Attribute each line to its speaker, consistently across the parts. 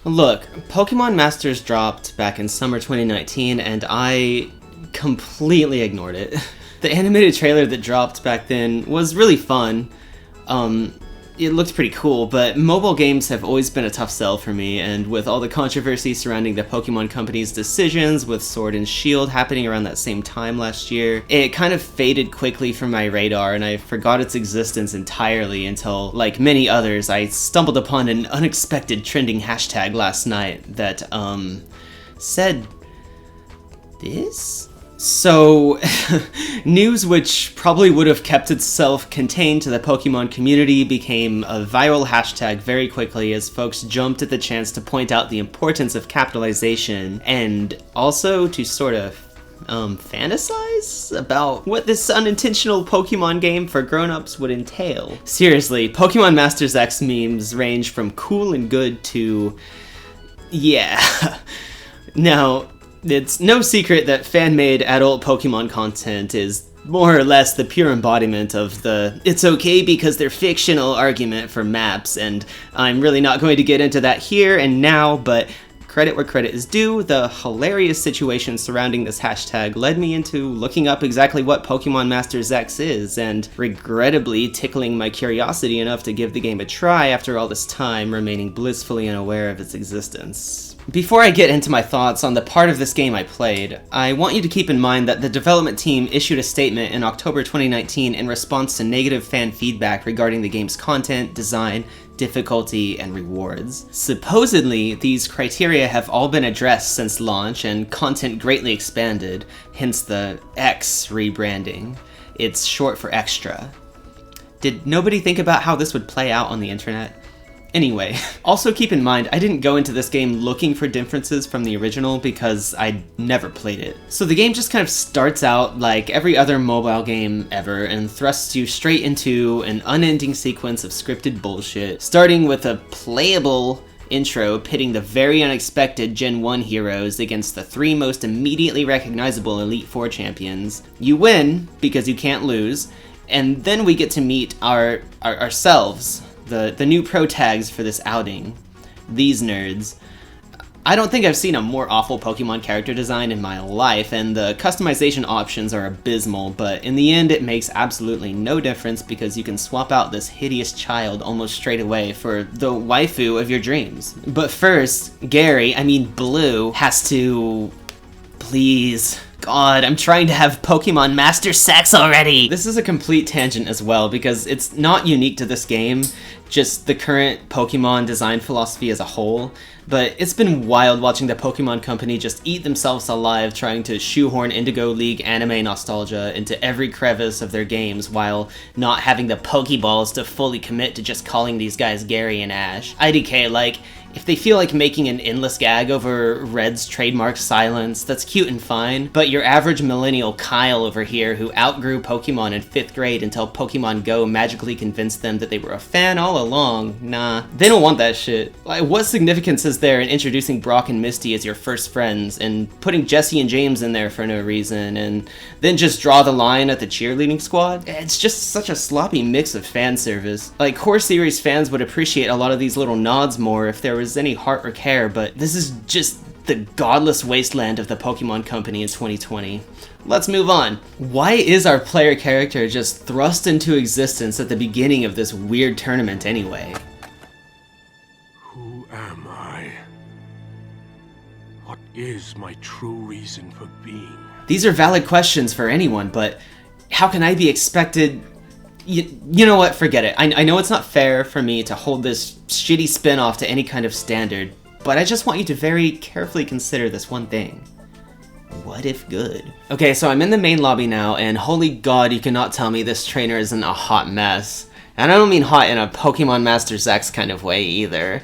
Speaker 1: Look, Pokemon Masters dropped back in summer 2019, and I completely ignored it. The animated trailer that dropped back then was really fun. It looked pretty cool, but mobile games have always been a tough sell for me, and with all the controversy surrounding the Pokemon Company's decisions with Sword and Shield happening around that same time last year, it kind of faded quickly from my radar, and I forgot its existence entirely until, like many others, I stumbled upon an unexpected trending hashtag last night that, said this? So, news which probably would have kept itself contained to the Pokemon community became a viral hashtag very quickly as folks jumped at the chance to point out the importance of capitalization and also to sort of fantasize about what this unintentional Pokemon game for grown-ups would entail. Seriously, Pokemon Masters X memes range from cool and good to... yeah. Now, it's no secret that fan-made adult Pokemon content is more or less the pure embodiment of the "it's okay because they're fictional" argument for maps, and I'm really not going to get into that here and now, but credit where credit is due, the hilarious situation surrounding this hashtag led me into looking up exactly what Pokemon Masters X is, and regrettably tickling my curiosity enough to give the game a try after all this time remaining blissfully unaware of its existence. Before I get into my thoughts on the part of this game I played, I want you to keep in mind that the development team issued a statement in October 2019 in response to negative fan feedback regarding the game's content, design, difficulty, and rewards. Supposedly, these criteria have all been addressed since launch and content greatly expanded, hence the X rebranding. It's short for extra. Did nobody think about how this would play out on the internet? Anyway, also keep in mind, I didn't go into this game looking for differences from the original because I'd never played it. So the game just kind of starts out like every other mobile game ever and thrusts you straight into an unending sequence of scripted bullshit, starting with a playable intro pitting the very unexpected Gen 1 heroes against the three most immediately recognizable Elite Four champions. You win, because you can't lose, and then we get to meet ourselves. The new pro tags for this outing. These nerds. I don't think I've seen a more awful Pokemon character design in my life, and the customization options are abysmal, but in the end it makes absolutely no difference because you can swap out this hideous child almost straight away for the waifu of your dreams. But first, Blue, has to... Please. God, I'm trying to have Pokemon Master Sex already! This is a complete tangent as well, because it's not unique to this game, just the current Pokemon design philosophy as a whole, but it's been wild watching the Pokemon Company just eat themselves alive trying to shoehorn Indigo League anime nostalgia into every crevice of their games while not having the Pokeballs to fully commit to just calling these guys Gary and Ash. IDK, like, if they feel like making an endless gag over Red's trademark silence, that's cute and fine, but your average millennial Kyle over here who outgrew Pokemon in 5th grade until Pokemon Go magically convinced them that they were a fan all along, nah, they don't want that shit. Like, what significance is there in introducing Brock and Misty as your first friends, and putting Jesse and James in there for no reason, and then just draw the line at the cheerleading squad? It's just such a sloppy mix of fan service. Like, core series fans would appreciate a lot of these little nods more if there was any heart or care, but this is just the godless wasteland of the Pokemon Company in 2020. Let's move on. Why is our player character just thrust into existence at the beginning of this weird tournament anyway?
Speaker 2: Who am I? What is my true reason for being?
Speaker 1: These are valid questions for anyone, but how can I be expected... You know what, forget it. I know it's not fair for me to hold this shitty spin-off to any kind of standard, but I just want you to very carefully consider this one thing. What if good? Okay, so I'm in the main lobby now, and holy god, you cannot tell me this trainer isn't a hot mess. And I don't mean hot in a Pokemon Masters X kind of way either.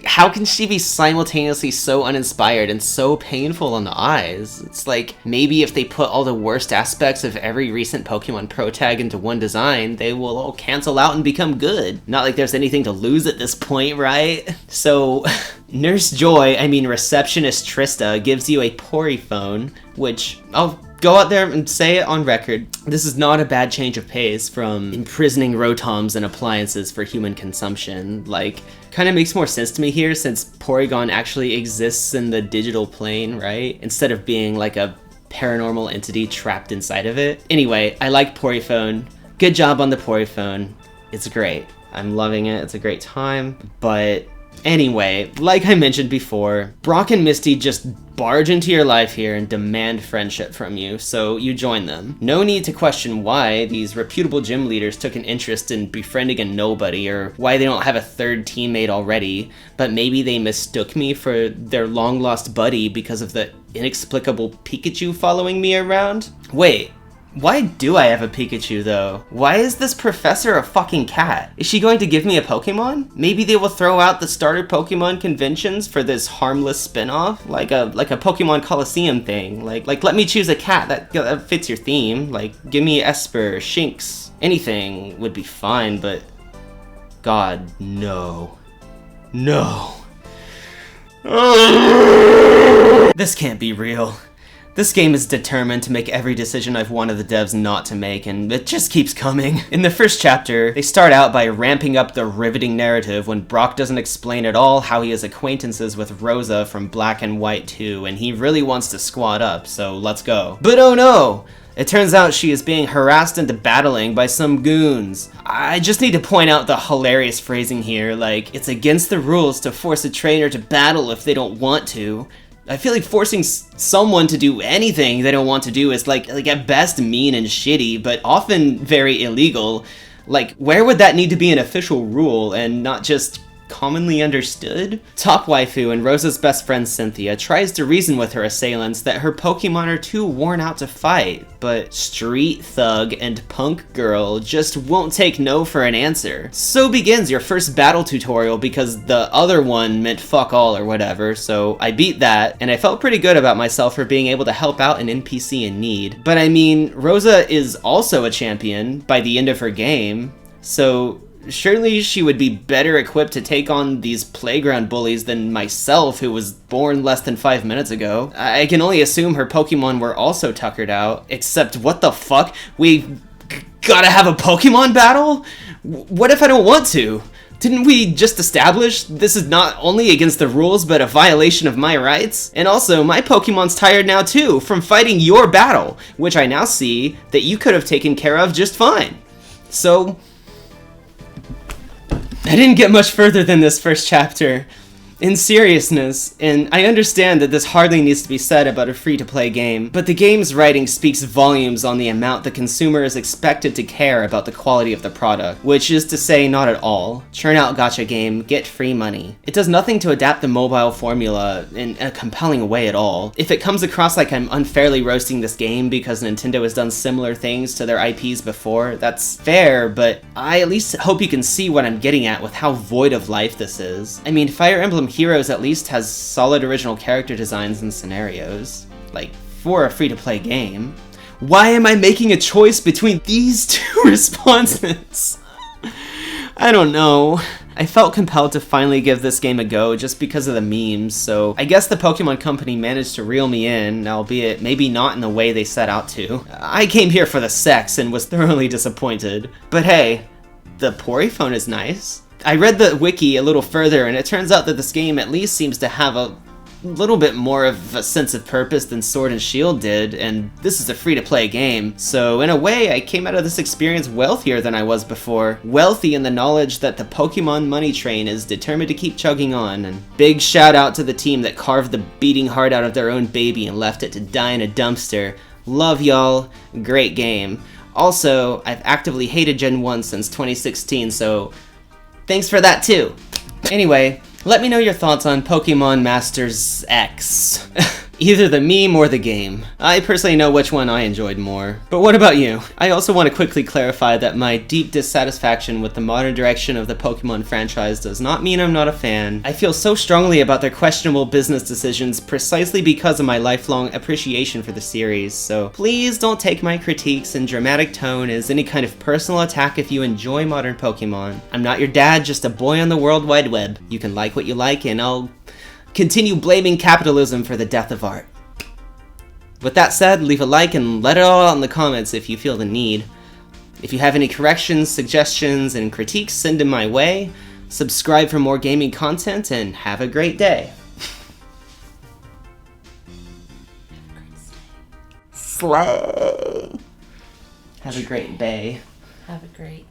Speaker 1: How can she be simultaneously so uninspired and so painful on the eyes? It's like, maybe if they put all the worst aspects of every recent Pokemon Pro tag into one design, they will all cancel out and become good. Not like there's anything to lose at this point, right? So, Receptionist Trista gives you a Poryphone, which I'll go out there and say it on record. This is not a bad change of pace from imprisoning rotoms and appliances for human consumption. Like, kind of makes more sense to me here since Porygon actually exists in the digital plane, right? Instead of being like a paranormal entity trapped inside of it. Anyway, I like Poryphone. Good job on the Poryphone. It's great. I'm loving it. It's a great time. But anyway, like I mentioned before, Brock and Misty just barge into your life here and demand friendship from you, so you join them. No need to question why these reputable gym leaders took an interest in befriending a nobody, or why they don't have a third teammate already, but maybe they mistook me for their long-lost buddy because of the inexplicable Pikachu following me around. Wait. Why do I have a Pikachu, though? Why is this professor a fucking cat? Is she going to give me a Pokemon? Maybe they will throw out the starter Pokemon conventions for this harmless spin-off? Like a Pokemon Coliseum thing. Like let me choose a cat that fits your theme. Like, give me Esper, Shinx. Anything would be fine, but... God, no. No. This can't be real. This game is determined to make every decision I've wanted the devs not to make, and it just keeps coming. In the first chapter, they start out by ramping up the riveting narrative when Brock doesn't explain at all how he has acquaintances with Rosa from Black and White 2, and he really wants to squad up, so let's go. But oh no! It turns out she is being harassed into battling by some goons. I just need to point out the hilarious phrasing here, like, it's against the rules to force a trainer to battle if they don't want to. I feel like forcing someone to do anything they don't want to do is like at best mean and shitty, but often very illegal. Like, where would that need to be an official rule and not just commonly understood? Top Waifu and Rosa's best friend Cynthia tries to reason with her assailants that her Pokemon are too worn out to fight, but Street Thug and Punk Girl just won't take no for an answer. So begins your first battle tutorial because the other one meant fuck all or whatever, so I beat that, and I felt pretty good about myself for being able to help out an NPC in need. But I mean, Rosa is also a champion by the end of her game, so surely she would be better equipped to take on these playground bullies than myself, who was born less than 5 minutes ago. I can only assume her Pokemon were also tuckered out, except what the fuck? We gotta have a Pokemon battle? What if I don't want to? Didn't we just establish this is not only against the rules, but a violation of my rights? And also, my Pokemon's tired now too, from fighting your battle, which I now see that you could have taken care of just fine. So I didn't get much further than this first chapter. In seriousness, and I understand that this hardly needs to be said about a free-to-play game, but the game's writing speaks volumes on the amount the consumer is expected to care about the quality of the product, which is to say not at all. Churn out gacha game, get free money. It does nothing to adapt the mobile formula in a compelling way at all. If it comes across like I'm unfairly roasting this game because Nintendo has done similar things to their IPs before, that's fair, but I at least hope you can see what I'm getting at with how void of life this is. I mean, Fire Emblem Heroes at least has solid original character designs and scenarios, like, for a free-to-play game. Why am I making a choice between these two responses? I don't know. I felt compelled to finally give this game a go just because of the memes, so I guess the Pokemon Company managed to reel me in, albeit maybe not in the way they set out to. I came here for the sex and was thoroughly disappointed. But hey, the Poryphone is nice. I read the wiki a little further, and it turns out that this game at least seems to have a little bit more of a sense of purpose than Sword and Shield did, and this is a free-to-play game, so in a way I came out of this experience wealthier than I was before. Wealthy in the knowledge that the Pokemon money train is determined to keep chugging on, and big shout out to the team that carved the beating heart out of their own baby and left it to die in a dumpster. Love y'all, great game. Also, I've actively hated Gen 1 since 2016, so thanks for that too. Anyway, let me know your thoughts on Pokemon Masters X. Either the meme or the game. I personally know which one I enjoyed more. But what about you? I also want to quickly clarify that my deep dissatisfaction with the modern direction of the Pokemon franchise does not mean I'm not a fan. I feel so strongly about their questionable business decisions precisely because of my lifelong appreciation for the series, so please don't take my critiques and dramatic tone as any kind of personal attack if you enjoy modern Pokemon. I'm not your dad, just a boy on the World Wide Web. You can like what you like, and I'll continue blaming capitalism for the death of art. With that said, leave a like and let it all out in the comments if you feel the need. If you have any corrections, suggestions, and critiques, send them my way. Subscribe for more gaming content, and have a great day.
Speaker 3: Slay.
Speaker 1: Have a great day.
Speaker 3: Have a great